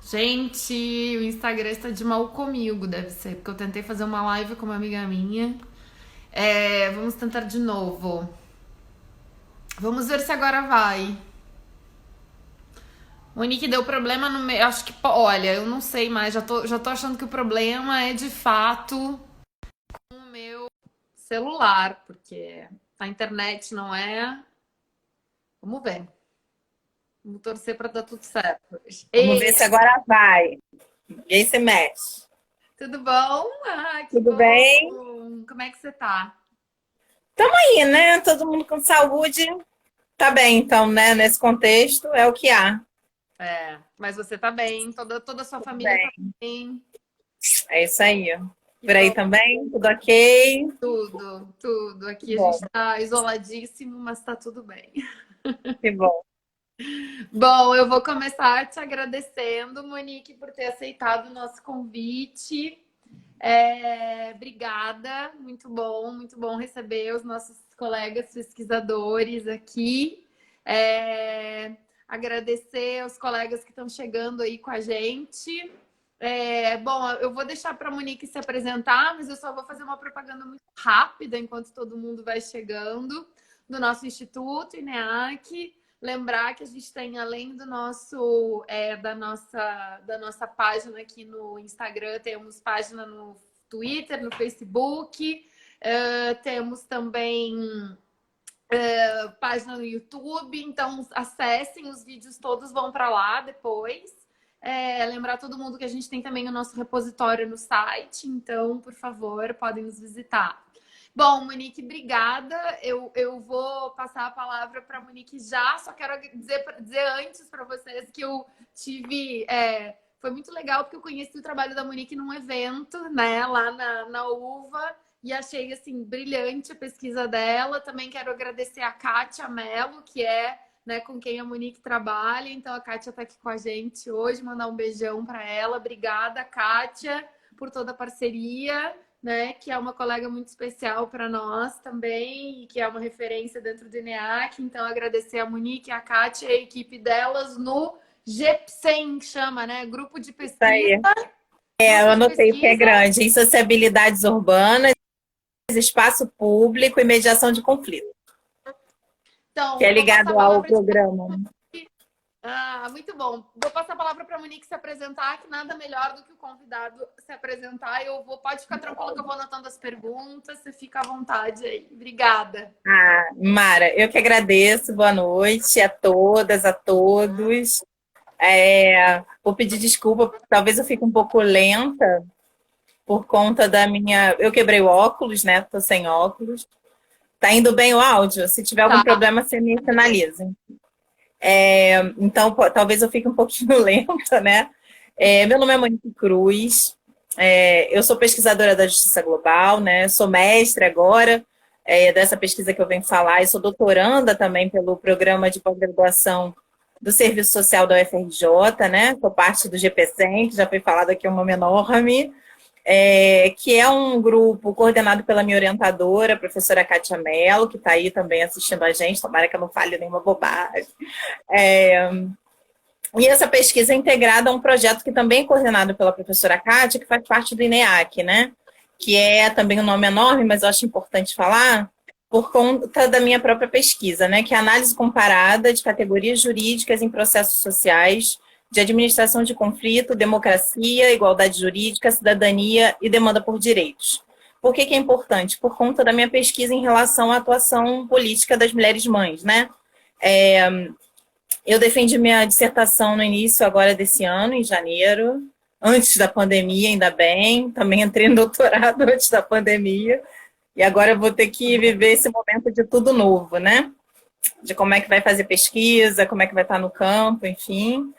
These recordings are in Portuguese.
Gente, o Instagram está de mal comigo, deve ser, porque eu tentei fazer uma live com uma amiga minha. Vamos tentar de novo. Vamos ver se agora vai. Monique deu problema no meio. Acho que, olha, eu não sei mais. Já tô achando que o problema é de fato com o meu celular, porque a internet não é. Vamos ver. Vamos torcer para dar tudo certo. Vamos Ei, ver se agora vai. Ninguém se mexe. tudo bom? Ah, que Tudo bem? bom! Como é que você tá? Tamo aí, né? Todo mundo com saúde. Tá bem, então, né? Nesse contexto, é o que há. Mas você tá bem, toda a sua Tudo família tá bem. bem. É isso aí. Que Por aí bom, também? Tudo ok? tudo. Que Aqui a gente bom, tá isoladíssimo, mas tá tudo bem. que bom. Bom, eu vou começar te agradecendo, Monique, por ter aceitado o nosso convite. Obrigada, muito bom receber os nossos colegas pesquisadores aqui. Agradecer aos colegas que estão chegando aí com a gente. Bom, eu vou deixar para a Monique se apresentar, mas eu só vou fazer uma propaganda muito rápida enquanto todo mundo vai chegando do nosso Instituto INEAC. Lembrar que a gente tem, além do nosso, da nossa página aqui no Instagram, temos página no Twitter, no Facebook, temos também página no YouTube, então acessem, os vídeos todos vão para lá depois. Lembrar todo mundo que a gente tem também o nosso repositório no site, então, por favor, podem nos visitar. Bom, Monique, obrigada. Eu vou passar a palavra para a Monique já, só quero dizer antes para vocês que eu tive. Foi muito legal porque eu conheci o trabalho da Monique num evento, né, lá na UVA, e achei assim brilhante a pesquisa dela. Também quero agradecer a Kátia Mello, que é, né, com quem a Monique trabalha. Então a Kátia está aqui com a gente hoje, mandar um beijão para ela. Obrigada, Kátia, por toda a parceria, né, que é uma colega muito especial para nós também e que é uma referência dentro do INEAC. Então agradecer a Monique, a Kátia e a equipe delas no GEPSEM, que chama, né, Grupo de Isso Pesquisa. aí. Eu Grupo de anotei o que é pesquisa. grande. Insociabilidades urbanas, espaço público e mediação de conflito. Que Então, é vou passar a ligado ao palavra de programa. muito bom. Vou passar a palavra para a Monique se apresentar, que nada melhor do que o convidado se apresentar. Pode ficar tranquila que eu vou anotando as perguntas, você fica à vontade aí. Obrigada. Ah, Mara, eu que agradeço. Boa noite a todas, a todos. Vou pedir desculpa, talvez eu fique um pouco lenta por conta da minha. Eu quebrei o óculos, né? Tô sem óculos. Tá indo bem o áudio? Se tiver algum Tá, problema, você me beleza. sinaliza. Então, talvez eu fique um pouquinho lenta, né? Meu nome é Monique Cruz. Eu sou pesquisadora da Justiça Global, né? Sou mestre agora dessa pesquisa que eu venho falar. E sou doutoranda também pelo programa de pós-graduação do Serviço Social da UFRJ, né? Sou parte do GPSEM, que já foi falado aqui, é um nome enorme, que é um grupo coordenado pela minha orientadora, a professora Kátia Mello, que está aí também assistindo a gente, tomara que eu não fale nenhuma bobagem. É, e essa pesquisa é integrada a um projeto que também é coordenado pela professora Kátia, que faz parte do INEAC, né? Que é também um nome enorme, mas eu acho importante falar, por conta da minha própria pesquisa, né? Que é a análise comparada de categorias jurídicas em processos sociais de administração de conflito, democracia, igualdade jurídica, cidadania e demanda por direitos. Por que é importante? Por conta da minha pesquisa em relação à atuação política das mulheres mães, né? Eu defendi minha dissertação no início agora desse ano, em janeiro, antes da pandemia, ainda bem. Também entrei no doutorado antes da pandemia. E agora eu vou ter que viver esse momento de tudo novo, né? De como é que vai fazer pesquisa, como é que vai estar no campo, enfim.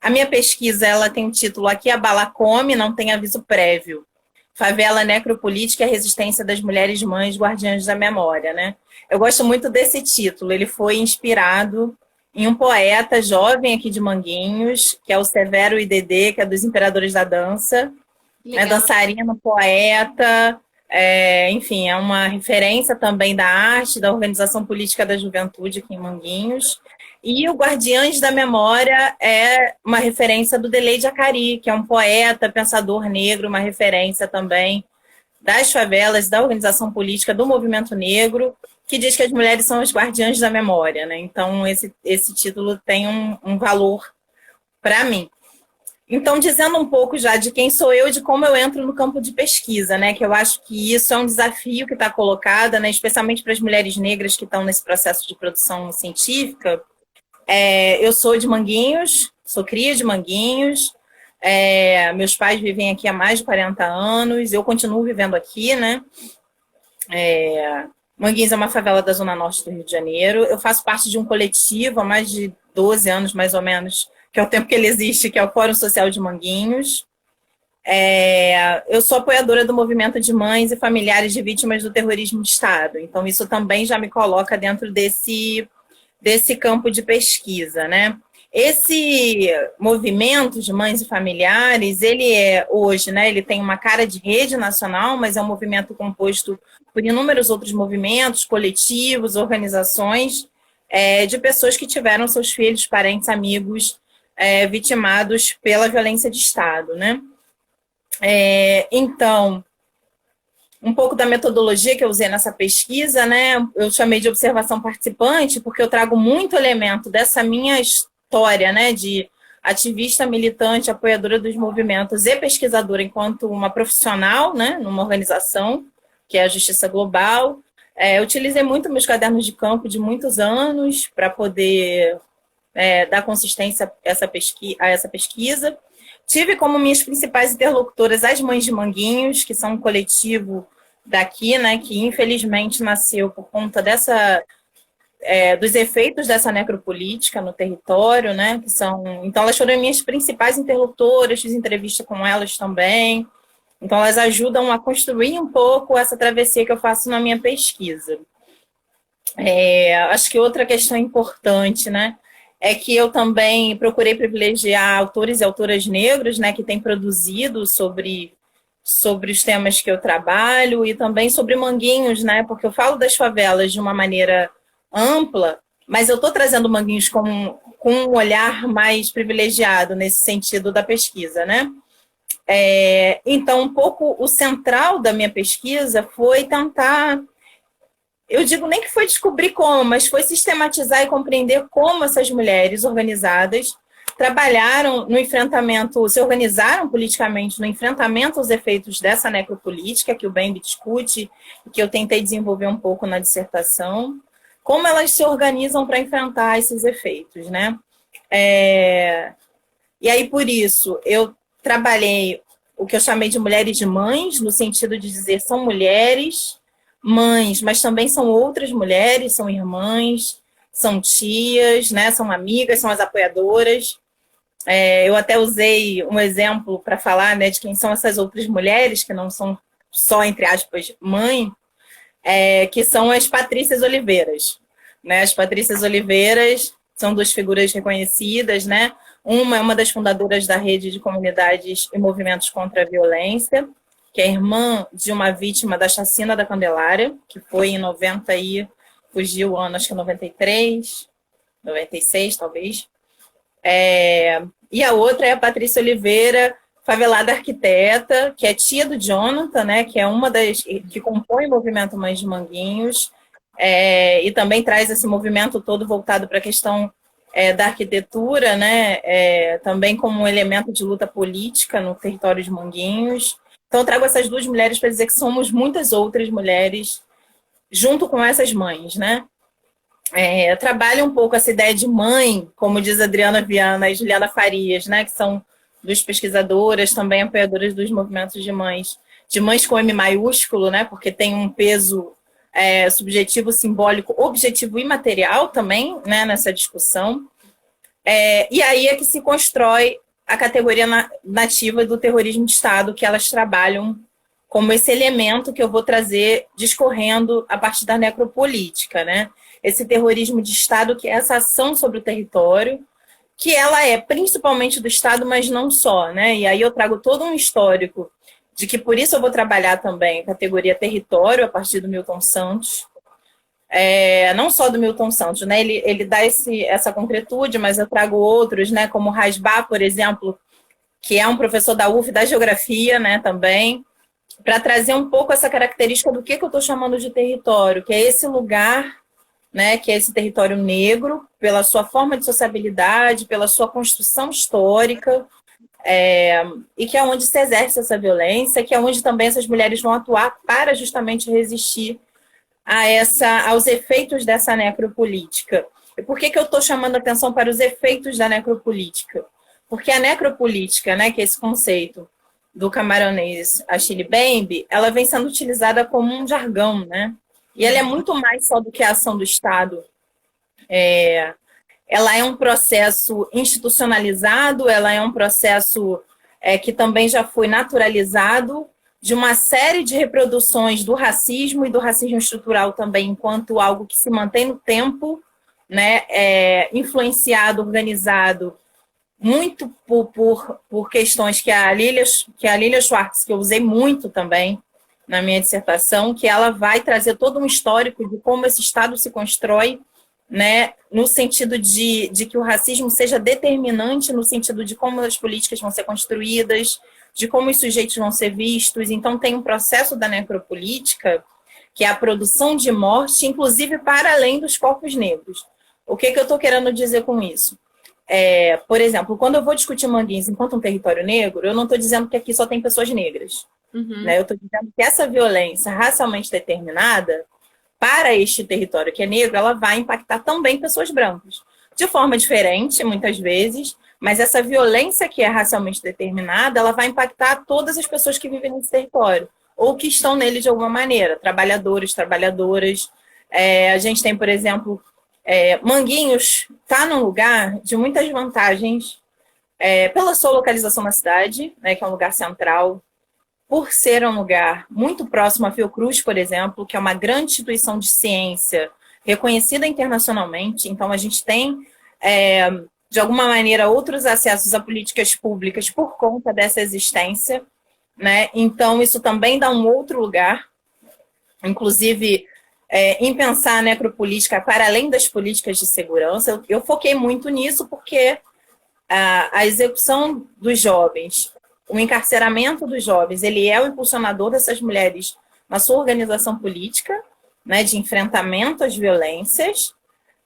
A minha pesquisa, ela tem um título aqui, A Bala Come, não tem aviso prévio. Favela necropolítica e a resistência das mulheres mães guardiãs da memória, né? Eu gosto muito desse título. Ele foi inspirado em um poeta jovem aqui de Manguinhos, que é o Severo IDD, que é dos Imperadores da Dança. É Legal. dançarino, poeta, enfim, é uma referência também da arte, da organização política da juventude aqui em Manguinhos. E o Guardiães da Memória é uma referência do Delei de Acari, que é um poeta, pensador negro, uma referência também das favelas, da organização política, do movimento negro, que diz que as mulheres são as guardiãs da memória, né? Então, esse título tem um valor para mim. Então, dizendo um pouco já de quem sou eu e de como eu entro no campo de pesquisa, né? Que eu acho que isso é um desafio que está colocado, né? Especialmente para as mulheres negras que estão nesse processo de produção científica. Eu sou de Manguinhos, sou cria de Manguinhos. Meus pais vivem aqui há mais de 40 anos, eu continuo vivendo aqui, né? Manguinhos é uma favela da Zona Norte do Rio de Janeiro. Eu faço parte de um coletivo há mais de 12 anos, mais ou menos, que é o tempo que ele existe, que é o Fórum Social de Manguinhos. Eu sou apoiadora do movimento de mães e familiares de vítimas do terrorismo de Estado. Então, isso também já me coloca dentro desse campo de pesquisa, né? Esse movimento de mães e familiares, ele hoje, né? Ele tem uma cara de rede nacional, mas é um movimento composto por inúmeros outros movimentos, coletivos, organizações, de pessoas que tiveram seus filhos, parentes, amigos vitimados pela violência de Estado, né? Então, um pouco da metodologia que eu usei nessa pesquisa, né? Eu chamei de observação participante, porque eu trago muito elemento dessa minha história, né? De ativista, militante, apoiadora dos movimentos e pesquisadora enquanto uma profissional, né? Numa organização, que é a Justiça Global. Eu utilizei muito meus cadernos de campo de muitos anos para poder dar consistência a essa pesquisa. Tive como minhas principais interlocutoras as Mães de Manguinhos, que são um coletivo daqui, né, que infelizmente nasceu por conta dos efeitos dessa necropolítica no território, né, então elas foram minhas principais interlocutoras, fiz entrevista com elas também, então elas ajudam a construir um pouco essa travessia que eu faço na minha pesquisa. Acho que outra questão importante, né, é que eu também procurei privilegiar autores e autoras negros, né, que têm produzido sobre os temas que eu trabalho e também sobre Manguinhos, né, porque eu falo das favelas de uma maneira ampla, mas eu estou trazendo Manguinhos com um olhar mais privilegiado nesse sentido da pesquisa, né. Então, um pouco o central da minha pesquisa foi tentar... Eu digo nem que foi descobrir como, mas foi sistematizar e compreender como essas mulheres organizadas trabalharam no enfrentamento, se organizaram politicamente no enfrentamento aos efeitos dessa necropolítica que o Bembe discute e que eu tentei desenvolver um pouco na dissertação, como elas se organizam para enfrentar esses efeitos, né? E aí, por isso, eu trabalhei o que eu chamei de mulheres de mães, no sentido de dizer são mulheres mães, mas também são outras mulheres, são irmãs, são tias, né, são amigas, são as apoiadoras. Eu até usei um exemplo para falar, né, de quem são essas outras mulheres, que não são só, entre aspas, mãe, que são as Patrícias Oliveiras. Né? As Patrícias Oliveiras são duas figuras reconhecidas, né? Uma é uma das fundadoras da Rede de Comunidades e Movimentos contra a Violência, que é irmã de uma vítima da chacina da Candelária, que foi em 90 e fugiu o ano, acho que 93, 96 talvez. E a outra é a Patrícia Oliveira, favelada arquiteta, que é tia do Jonathan, né, que é uma das que compõe o movimento Mães de Manguinhos, e também traz esse movimento todo voltado para a questão da arquitetura, né, também como um elemento de luta política no território de Manguinhos. Então, eu trago essas duas mulheres para dizer que somos muitas outras mulheres junto com essas mães, né? Eu trabalho um pouco essa ideia de mãe, como diz a Adriana Viana e Juliana Farias, né? Que são duas pesquisadoras, também apoiadoras dos movimentos de mães com M maiúsculo, né? Porque tem um peso subjetivo, simbólico, objetivo e material também, né? Nessa discussão. E aí é que se constrói a categoria nativa do terrorismo de Estado, que elas trabalham como esse elemento que eu vou trazer discorrendo a partir da necropolítica, né? Esse terrorismo de Estado, que é essa ação sobre o território, que ela é principalmente do Estado, mas não só, né? E aí eu trago todo um histórico de que por isso eu vou trabalhar também a categoria território, a partir do Milton Santos, não só do Milton Santos, né? Ele dá essa concretude, mas eu trago outros, né? Como Rasbá, por exemplo, que é um professor da UF da geografia, né? Também, para trazer um pouco essa característica do que eu estou chamando de território, que é esse lugar, né? Que é esse território negro, pela sua forma de sociabilidade, pela sua construção histórica, e que é onde se exerce essa violência, que é onde também essas mulheres vão atuar para justamente resistir aos efeitos dessa necropolítica. E por que eu estou chamando a atenção para os efeitos da necropolítica? Porque a necropolítica, né, que é esse conceito do camaronês Achille Mbembe, ela vem sendo utilizada como um jargão, né? E ela é muito mais só do que a ação do Estado. Ela é um processo institucionalizado, ela é um processo que também já foi naturalizado, de uma série de reproduções do racismo e do racismo estrutural também, enquanto algo que se mantém no tempo, né, influenciado, organizado, muito por questões que a Lilia Schwartz, que eu usei muito também na minha dissertação, que ela vai trazer todo um histórico de como esse Estado se constrói, né, no sentido de que o racismo seja determinante, no sentido de como as políticas vão ser construídas, de como os sujeitos vão ser vistos. Então, tem um processo da necropolítica, que é a produção de morte, inclusive para além dos corpos negros. O que eu estou querendo dizer com isso? Por exemplo, quando eu vou discutir Manguinhos enquanto um território negro, eu não estou dizendo que aqui só tem pessoas negras. Né? Eu estou dizendo que essa violência racialmente determinada, para este território que é negro, ela vai impactar também pessoas brancas. De forma diferente, muitas vezes, mas essa violência que é racialmente determinada, ela vai impactar todas as pessoas que vivem nesse território, ou que estão nele de alguma maneira, trabalhadores, trabalhadoras. A gente tem, por exemplo, Manguinhos está num lugar de muitas vantagens, pela sua localização na cidade, né, que é um lugar central, por ser um lugar muito próximo à Fiocruz, por exemplo, que é uma grande instituição de ciência reconhecida internacionalmente. Então, a gente tem, de alguma maneira, outros acessos a políticas públicas por conta dessa existência, né? Então, isso também dá um outro lugar, inclusive, em pensar a necropolítica para além das políticas de segurança. Eu foquei muito nisso porque a execução dos jovens, o encarceramento dos jovens, ele é o impulsionador dessas mulheres na sua organização política, né, de enfrentamento às violências,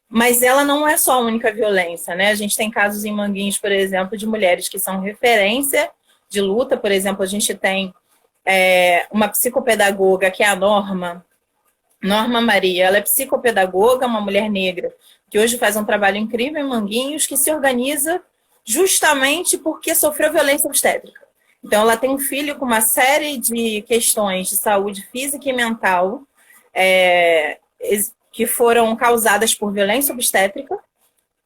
mas ela não é só a única violência, né? A gente tem casos em Manguinhos, por exemplo, de mulheres que são referência de luta. Por exemplo, a gente tem uma psicopedagoga, que é a Norma Maria. Ela é psicopedagoga, uma mulher negra, que hoje faz um trabalho incrível em Manguinhos, que se organiza justamente porque sofreu violência obstétrica. Então, ela tem um filho com uma série de questões de saúde física e mental que foram causadas por violência obstétrica,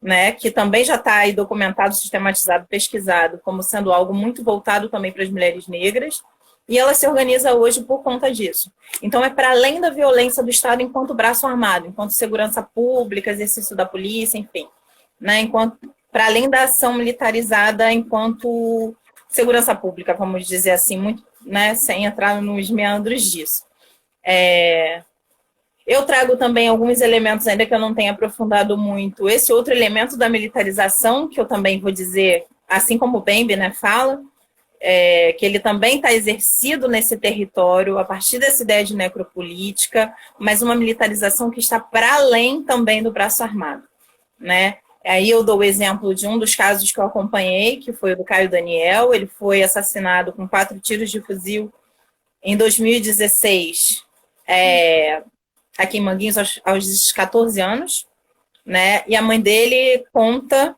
né, que também já está aí documentado, sistematizado, pesquisado, como sendo algo muito voltado também para as mulheres negras, e ela se organiza hoje por conta disso. Então, é para além da violência do Estado enquanto braço armado, enquanto segurança pública, exercício da polícia, enfim, né, para além da ação militarizada enquanto segurança pública, vamos dizer assim, muito, né, sem entrar nos meandros disso. Eu trago também alguns elementos, ainda que eu não tenha aprofundado muito. Esse outro elemento da militarização, que eu também vou dizer, assim como o Mbembe, né, fala, que ele também está exercido nesse território a partir dessa ideia de necropolítica, mas uma militarização que está para além também do braço armado, né? Aí eu dou o exemplo de um dos casos que eu acompanhei, que foi o do Caio Daniel. Ele foi assassinado com 4 tiros de fuzil em 2016, aqui em Manguinhos, aos 14 anos, né? E a mãe dele conta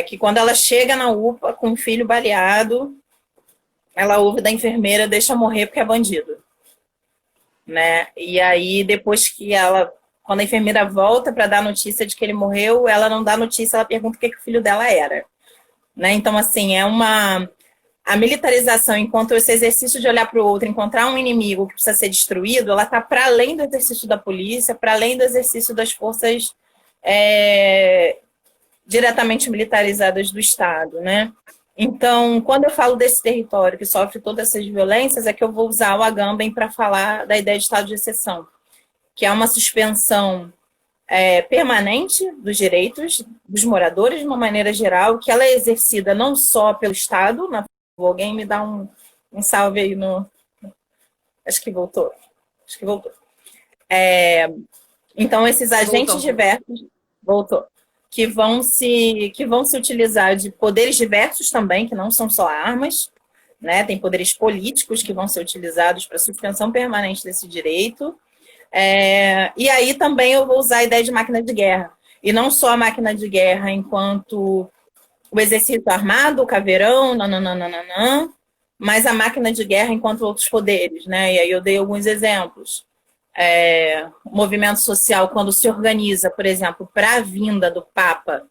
que quando ela chega na UPA com o filho baleado, ela ouve da enfermeira: deixa morrer porque é bandido, né? E aí, depois que quando a enfermeira volta para dar a notícia de que ele morreu, ela não dá notícia, ela pergunta o que o filho dela era, né? Então, assim, a militarização, enquanto esse exercício de olhar para o outro, encontrar um inimigo que precisa ser destruído, ela está para além do exercício da polícia, para além do exercício das forças diretamente militarizadas do Estado, né? Então, quando eu falo desse território que sofre todas essas violências, é que eu vou usar o Agamben para falar da ideia de estado de exceção. que é uma suspensão permanente dos direitos dos moradores, de uma maneira geral, que ela é exercida não só pelo Estado, alguém me dá um salve aí no... Acho que voltou. Então, esses agentes diversos... Voltou. Que vão se utilizar de poderes diversos também, que não são só armas, né? Tem poderes políticos que vão ser utilizados para suspensão permanente desse direito. E aí também eu vou usar a ideia de máquina de guerra. E não só a máquina de guerra enquanto o exercício armado, o caveirão, mas a máquina de guerra enquanto outros poderes, né? E aí eu dei alguns exemplos. O movimento social, quando se organiza, por exemplo, para a vinda do Papa,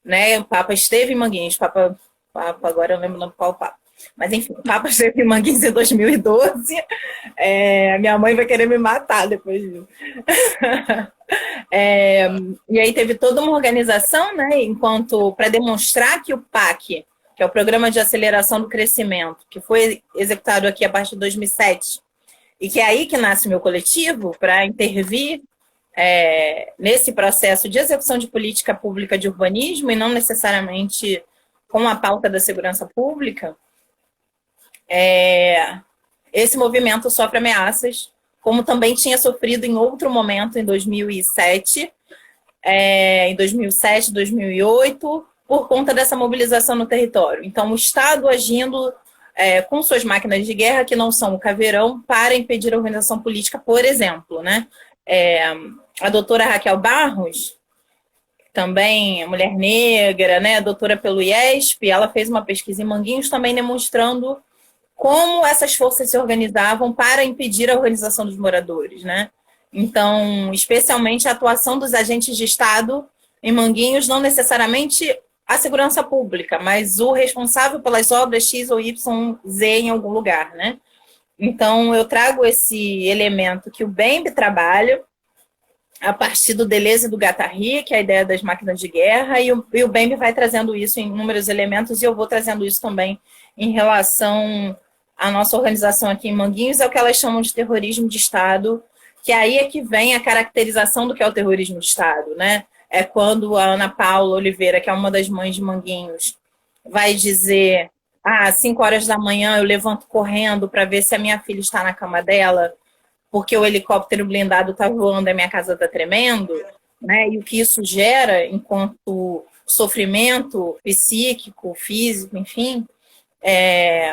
né? O Papa esteve em Manguinhos, Papa agora eu não lembro qual Papa. Mas, enfim, o Papa esteve em Manguinhos em 2012. Minha mãe vai querer me matar depois disso. E aí teve toda uma organização, né? Para demonstrar que o PAC, que é o Programa de Aceleração do Crescimento, que foi executado aqui a partir de 2007, e que é aí que nasce o meu coletivo, para intervir nesse processo de execução de política pública de urbanismo, e não necessariamente com a pauta da segurança pública. Esse movimento sofre ameaças, como também tinha sofrido em outro momento, em 2007, 2008, por conta dessa mobilização no território. Então, o Estado agindo com suas máquinas de guerra, que não são o caveirão, para impedir a organização política, por exemplo, né? A doutora Raquel Barros, também mulher negra, né? Doutora pelo IESP, ela fez uma pesquisa em Manguinhos também demonstrando como essas forças se organizavam para impedir a organização dos moradores, né? Então, especialmente a atuação dos agentes de Estado em Manguinhos, não necessariamente a segurança pública, mas o responsável pelas obras X ou Y, Z em algum lugar, né? Então, eu trago esse elemento que o Bembe trabalha a partir do Deleuze e do Guattari, que é a ideia das máquinas de guerra, e o Bembe vai trazendo isso em inúmeros elementos, e eu vou trazendo isso também em relação à nossa organização aqui em Manguinhos, é o que elas chamam de terrorismo de Estado, que aí é que vem a caracterização do que é o terrorismo de Estado, né? É quando a Ana Paula Oliveira, que é uma das mães de Manguinhos, vai dizer: às 5 horas da manhã eu levanto correndo para ver se a minha filha está na cama dela, porque o helicóptero blindado está voando e a minha casa está tremendo, né? E o que isso gera enquanto sofrimento psíquico, físico, enfim.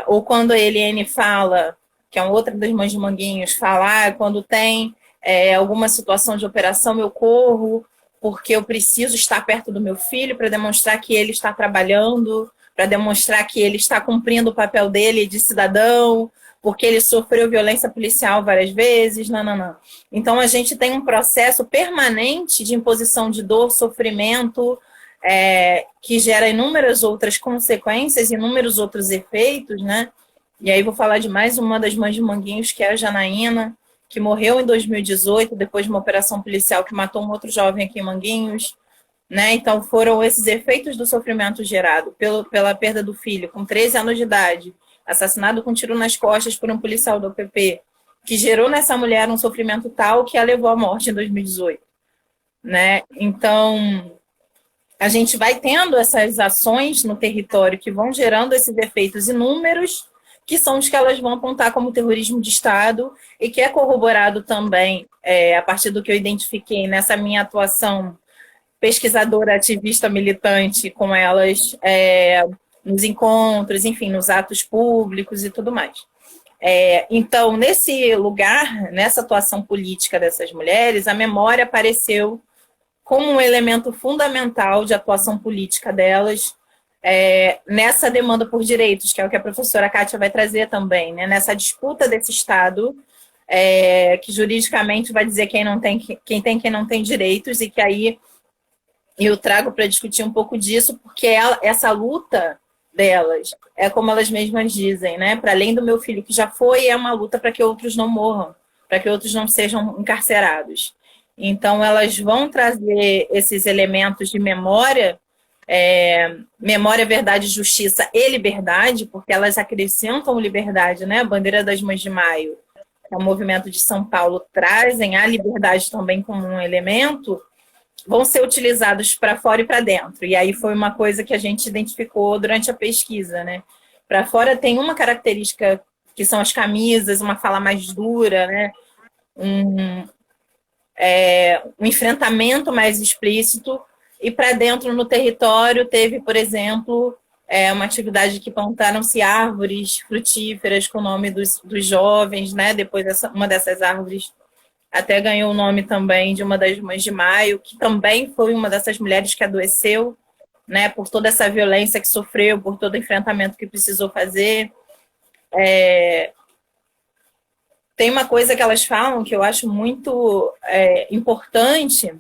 Ou quando a Eliane fala, que é uma outra das mães de Manguinhos, fala: quando tem alguma situação de operação eu corro, porque eu preciso estar perto do meu filho para demonstrar que ele está trabalhando, para demonstrar que ele está cumprindo o papel dele de cidadão, porque ele sofreu violência policial várias vezes, não. Então, a gente tem um processo permanente de imposição de dor, sofrimento, que gera inúmeras outras consequências, inúmeros outros efeitos, né? E aí vou falar de mais uma das mães de Manguinhos, que é a Janaína, que morreu em 2018, depois de uma operação policial que matou um outro jovem aqui em Manguinhos, né? Então, foram esses efeitos do sofrimento gerado pela perda do filho, com 13 anos de idade, assassinado com tiro nas costas por um policial do OPP, que gerou nessa mulher um sofrimento tal que a levou à morte em 2018, né? Então, a gente vai tendo essas ações no território que vão gerando esses efeitos inúmeros, que são os que elas vão apontar como terrorismo de Estado, e que é corroborado também, a partir do que eu identifiquei nessa minha atuação pesquisadora, ativista, militante com elas, nos encontros, enfim, nos atos públicos e tudo mais. Então, nesse lugar, nessa atuação política dessas mulheres, a memória apareceu como um elemento fundamental de atuação política delas, nessa demanda por direitos, que é o que a professora Kátia vai trazer também, né? Nessa disputa desse Estado, que juridicamente vai dizer quem tem, quem não tem direitos, e que aí eu trago para discutir um pouco disso, porque essa luta delas é como elas mesmas dizem, né? Para além do meu filho que já foi, é uma luta para que outros não morram, para que outros não sejam encarcerados. Então, elas vão trazer esses elementos de memória, memória, verdade, justiça e liberdade, porque elas acrescentam liberdade, né? A bandeira das Mães de Maio que é o movimento de São Paulo, trazem a liberdade também como um elemento, vão ser utilizados para fora e para dentro. E aí foi uma coisa que a gente identificou durante a pesquisa, né? Para fora tem uma característica que são as camisas, uma fala mais dura, né? Um enfrentamento mais explícito. E para dentro, no território, teve, por exemplo, uma atividade que plantaram-se árvores frutíferas com o nome dos jovens, né? Depois, uma dessas árvores até ganhou o nome também de uma das Mães de Maio, que também foi uma dessas mulheres que adoeceu, né? Por toda essa violência que sofreu, por todo o enfrentamento que precisou fazer. Tem uma coisa que elas falam que eu acho muito importante.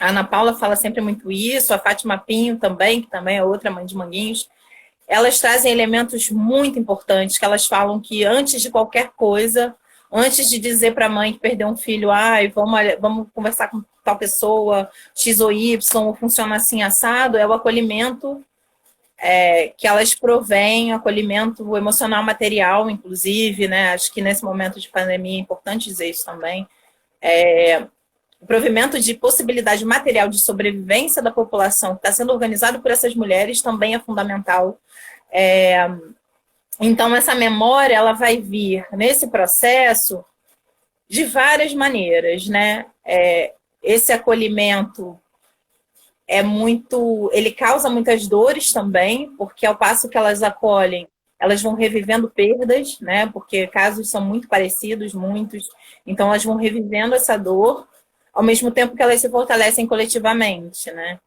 A Ana Paula fala sempre muito isso, a Fátima Pinho também, que também é outra mãe de Manguinhos. Elas trazem elementos muito importantes, que elas falam que antes de qualquer coisa, antes de dizer para a mãe que perdeu um filho, vamos conversar com tal pessoa, X ou Y, ou funciona assim assado, é o acolhimento que elas provêm, acolhimento emocional, material, inclusive, né? Acho que nesse momento de pandemia é importante dizer isso também. O provimento de possibilidade material de sobrevivência da população que está sendo organizado por essas mulheres também é fundamental. Então, essa memória ela vai vir nesse processo de várias maneiras, né? Esse acolhimento ele causa muitas dores também, porque ao passo que elas acolhem, elas vão revivendo perdas, né? Porque casos são muito parecidos, muitos, então elas vão revivendo essa dor, ao mesmo tempo que elas se fortalecem coletivamente, né?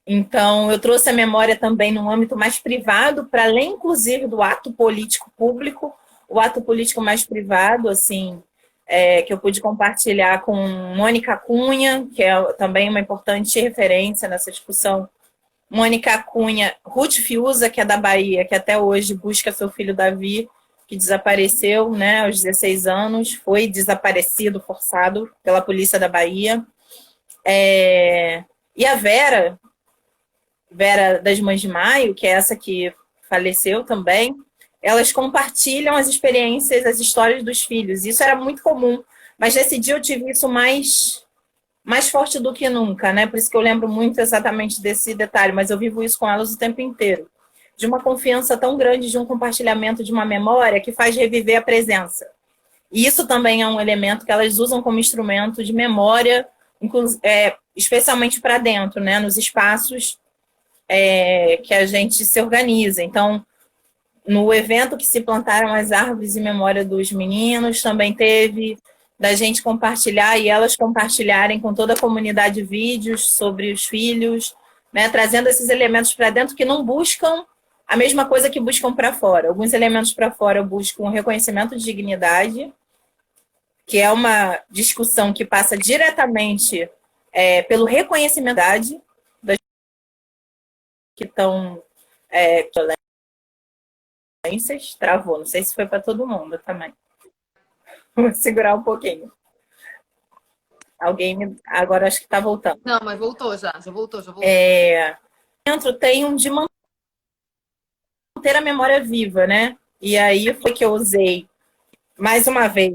Então, eu trouxe a memória também num âmbito mais privado, para além, inclusive, do ato político público, o ato político mais privado, assim, que eu pude compartilhar com Mônica Cunha, que é também uma importante referência nessa discussão. Mônica Cunha, Ruth Fiuza, que é da Bahia, que até hoje busca seu filho Davi, que desapareceu, né, aos 16 anos, foi desaparecido, forçado pela polícia da Bahia. E a Vera das Mães de Maio, que é essa que faleceu também, elas compartilham as experiências, as histórias dos filhos. Isso era muito comum, mas nesse dia eu tive isso mais forte do que nunca, né? Por isso que eu lembro muito exatamente desse detalhe, mas eu vivo isso com elas o tempo inteiro. De uma confiança tão grande, de um compartilhamento de uma memória que faz reviver a presença. E isso também é um elemento que elas usam como instrumento de memória, especialmente para dentro, né? Nos espaços que a gente se organiza. Então, no evento que se plantaram as árvores em memória dos meninos, também teve da gente compartilhar e elas compartilharem com toda a comunidade vídeos sobre os filhos, né, trazendo esses elementos para dentro que não buscam a mesma coisa que buscam para fora. Alguns elementos para fora buscam o reconhecimento de dignidade, que é uma discussão que passa diretamente pelo reconhecimento das que estão travou, não sei se foi para todo mundo também. Vou segurar um pouquinho. Agora acho que está voltando. Não, mas voltou já voltou. Dentro tem de manter a memória viva, né? E aí foi que eu usei mais uma vez.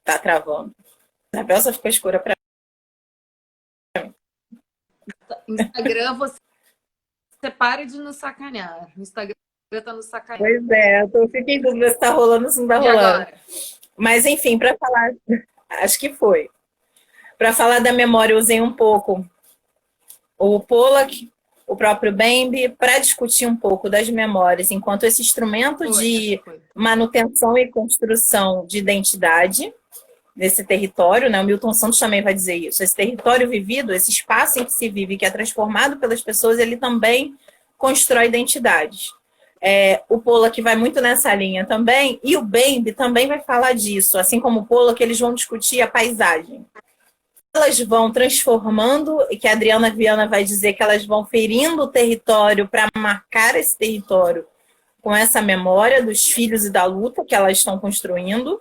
Tá travando. A peça ficou escura para mim. Instagram, você pare de nos sacanear. O Instagram tá nos sacaneando. Pois é, eu fiquei em dúvida se tá rolando ou se não tá rolando. Agora? Mas enfim, para falar, acho que foi. Para falar da memória, eu usei um pouco o Pollack, o próprio Bembe, para discutir um pouco das memórias, enquanto esse instrumento de manutenção e construção de identidade nesse território, né? O Milton Santos também vai dizer isso. Esse território vivido, esse espaço em que se vive, que é transformado pelas pessoas, ele também constrói identidades. O Pollack vai muito nessa linha também, e o Bembe também vai falar disso, assim como o Pollack, eles vão discutir a paisagem. Elas vão transformando, e que a Adriana Viana vai dizer que elas vão ferindo o território para marcar esse território com essa memória dos filhos e da luta que elas estão construindo.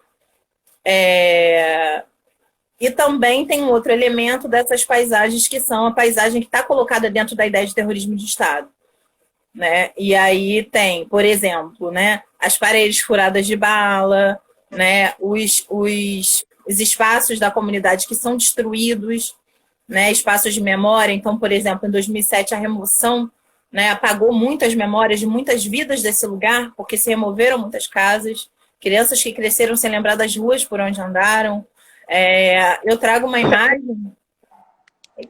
E também tem um outro elemento dessas paisagens, que são a paisagem que está colocada dentro da ideia de terrorismo de Estado. né? E aí tem, por exemplo, né, as paredes furadas de bala, né, os espaços da comunidade que são destruídos, né, espaços de memória. Então, por exemplo, em 2007, a remoção, né, apagou muitas memórias de muitas vidas desse lugar, porque se removeram muitas casas, crianças que cresceram sem lembrar das ruas por onde andaram. Eu trago uma imagem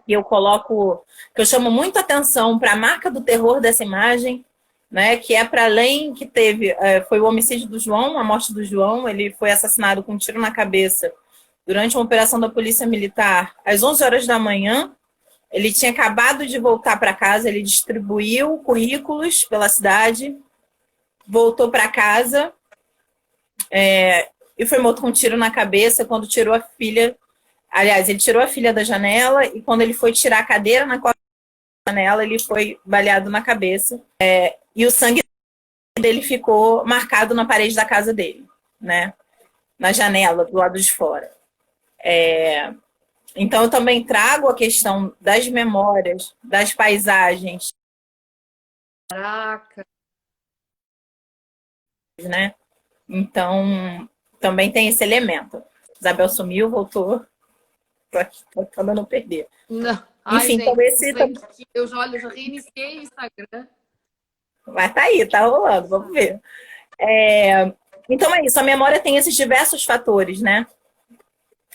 que eu coloco, que eu chamo muito atenção para a marca do terror dessa imagem, né, que é para além que teve, foi o homicídio do João, a morte do João. Ele foi assassinado com um tiro na cabeça durante uma operação da Polícia Militar às 11 horas da manhã. Ele tinha acabado de voltar para casa, ele distribuiu currículos pela cidade, voltou para casa, e foi morto com um tiro na cabeça quando tirou a filha. Aliás, ele tirou a filha da janela e quando ele foi tirar a cadeira na janela, ele foi baleado na cabeça. E o sangue dele ficou marcado na parede da casa dele, né? Na janela, do lado de fora. Então, eu também trago a questão das memórias, das paisagens. Caraca. Né? Então, também tem esse elemento. Isabel sumiu, voltou. Tô aqui, tô tentando não perder. Não. Ai, Enfim, gente, então esse... eu já reiniciei o Instagram. Mas tá aí, tá rolando, vamos ver. Então é isso, a memória tem esses diversos fatores, né?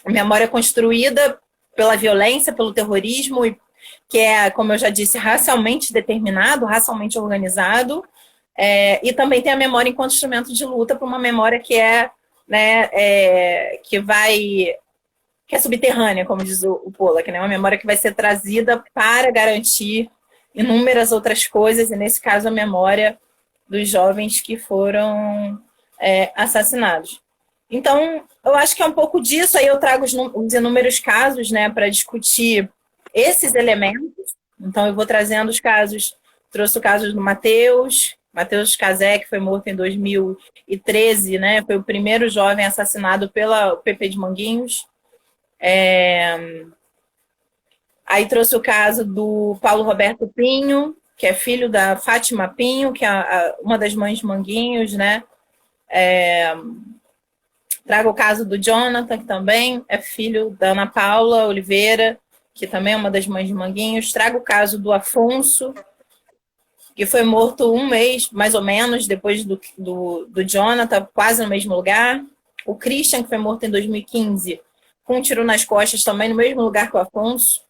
A memória é construída pela violência, pelo terrorismo, que é, como eu já disse, racialmente determinado, racialmente organizado. E também tem a memória enquanto instrumento de luta, para uma memória que que é subterrânea, como diz o Pollack, né? Uma memória que vai ser trazida para garantir inúmeras outras coisas, e nesse caso a memória dos jovens que foram assassinados. Então, eu acho que é um pouco disso. Aí eu trago os inúmeros casos, né, para discutir esses elementos. Então, eu vou trazendo os casos, trouxe o caso do Matheus Cazé, que foi morto em 2013, né, foi o primeiro jovem assassinado pela PP de Manguinhos. Aí trouxe o caso do Paulo Roberto Pinho, que é filho da Fátima Pinho, que é uma das mães de Manguinhos, né? Trago o caso do Jonathan, que também é filho da Ana Paula Oliveira, que também é uma das mães de Manguinhos. Trago o caso do Afonso, que foi morto um mês, mais ou menos, depois do Jonathan, quase no mesmo lugar. O Christian, que foi morto em 2015, com um tiro nas costas, também no mesmo lugar que o Afonso.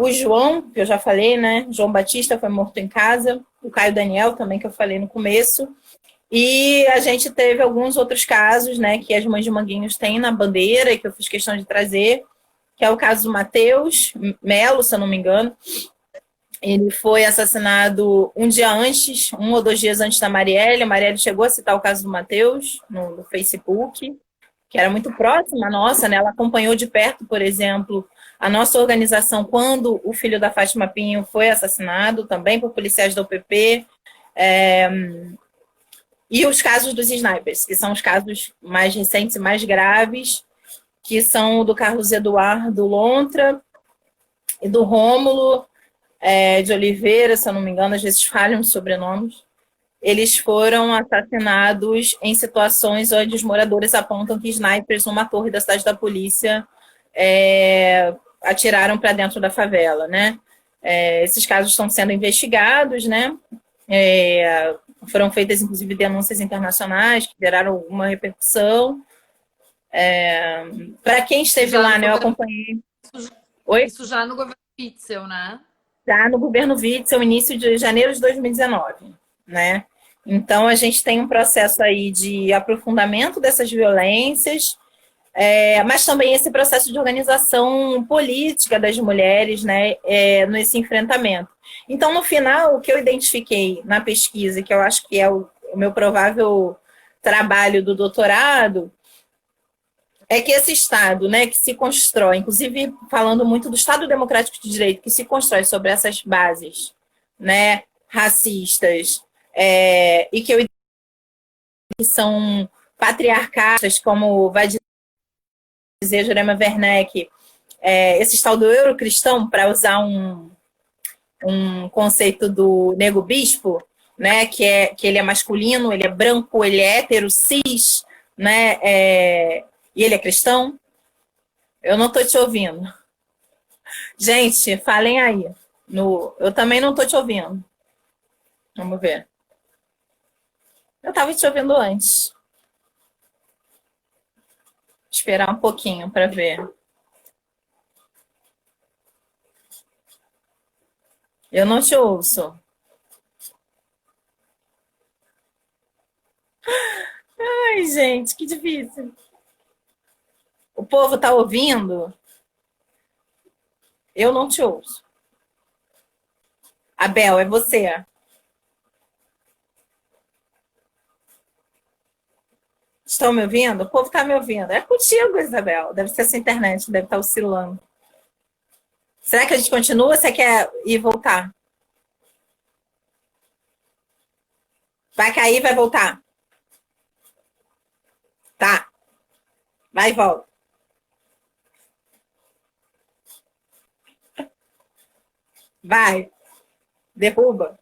O João, que eu já falei, né? João Batista foi morto em casa. O Caio Daniel também, que eu falei no começo. E a gente teve alguns outros casos, né? Que as mães de Manguinhos têm na bandeira, e que eu fiz questão de trazer, que é o caso do Matheus Melo, se eu não me engano. Ele foi assassinado um dia antes, 1 ou 2 dias antes da Marielle. A Marielle chegou a citar o caso do Matheus no Facebook, que era muito próxima nossa, né? Ela acompanhou de perto, por exemplo, a nossa organização quando o filho da Fátima Pinho foi assassinado, também por policiais da UPP. E os casos dos snipers, que são os casos mais recentes e mais graves, que são o do Carlos Eduardo Lontra e do Rômulo de Oliveira, se eu não me engano, às vezes falham os sobrenomes. Eles foram assassinados em situações onde os moradores apontam que snipers numa torre da cidade da polícia atiraram para dentro da favela, né? Esses casos estão sendo investigados, né? Foram feitas, inclusive, denúncias internacionais que geraram alguma repercussão. Para quem esteve lá, né, eu acompanhei. Isso já no governo Witzel, né? Já no governo Witzel, início de janeiro de 2019, né? Então, a gente tem um processo aí de aprofundamento dessas violências, mas também esse processo de organização política das mulheres, né, nesse enfrentamento. Então, no final, o que eu identifiquei na pesquisa, que eu acho que é o meu provável trabalho do doutorado, é que esse Estado, né, que se constrói, inclusive falando muito do Estado Democrático de Direito, que se constrói sobre essas bases, né, racistas, e que que são patriarcadas, como vai dizer Jurema Werneck, esse tal do eurocristão, para usar um conceito do nego bispo, né? Que ele é masculino, ele é branco, ele é hétero, cis, né? E ele é cristão. Eu não tô te ouvindo. Gente, falem aí. Eu também não tô te ouvindo. Vamos ver. Eu tava te ouvindo antes. Esperar um pouquinho para ver. Eu não te ouço. Ai, gente, que difícil. O povo tá ouvindo? Eu não te ouço. Abel, é você. Estão me ouvindo? O povo tá me ouvindo. É contigo, Isabel. Deve ser essa internet, deve estar oscilando. Será que a gente continua ou você quer ir voltar? Vai cair, vai voltar. Tá. Vai e volta. Vai. Derruba.